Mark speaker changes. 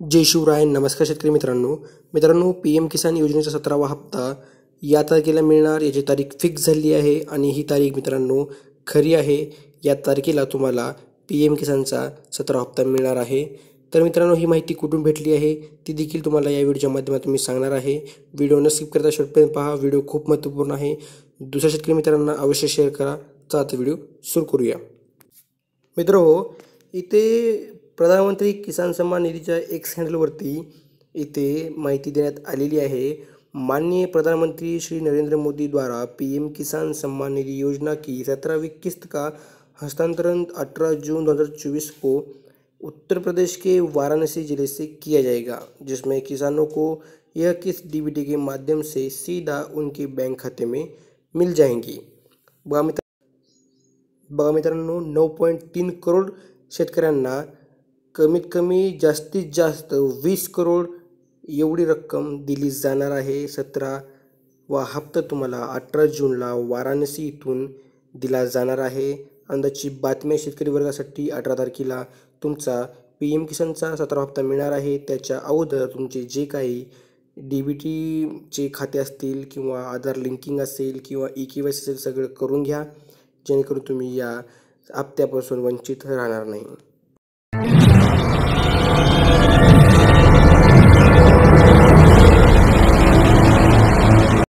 Speaker 1: जय शिवराय. नमस्कार शेतकरी मित्रांनो पी एम किसान योजनेचा 17वा हप्ता या तारखेला मिळणार याची तारीख फिक्स झाली आहे आणि ही तारीख मित्रांनो खरी आहे. या तारखेला तुम्हाला पी एम किसानचा 17वा हप्ता मिळणार आहे. तर मित्रांनो, ही माहिती कुठून भेटली आहे ती देखील तुम्हाला या व्हिडिओच्या माध्यमातून मी सांगणार आहे. व्हिडिओ न स्किप करता शेवटपर्यंत पहा. व्हिडिओ खूप महत्त्वपूर्ण आहे. दुसऱ्या शेतकरी मित्रांना अवश्य शेअर करा. चला तर व्हिडिओ सुरू करूया. मित्रांनो, इथे प्रधानमंत्री किसान सन्मान निधीच्या एक्स हँडलवरती इथे माहिती देण्यात आलेली आहे. माननीय प्रधानमंत्री श्री नरेंद्र मोदी द्वारा पीएम किसान सम्मान निधि योजना की 17वीं किस्त का हस्तांतरण 18 जून 2024 को उत्तर प्रदेश के वाराणसी जिले से किया जाएगा, जिसमें किसानों को यह किस्त डीबीटी के माध्यम से सीधा उनके बैंक खाते में मिल जाएंगी. बघा मित्रांनो, 9.3 करोड शेतकऱ्यांना कमीत कमी जास्तीत जास्त 20 करोड एवढी रक्कम दिली जाणार आहे. 17वा हप्ता तुम्हाला 18 जूनला वाराणसी इथून दिला जाणार आहे. अंदाजची बातमी शेतकरी वर्गासाठी 18 तारखेला तुमचा पी एम किसानचा 17वा हप्ता मिळणार आहे. त्याच्या अगोदर तुमचे जे काही डीबीटीचे खाते असतील किंवा आधार लिंकिंग असेल किंवा ई-के-वाय सी असेल सगळं करून घ्या, जेणेकरून तुम्ही या हप्त्यापासून वंचित राहणार नाही.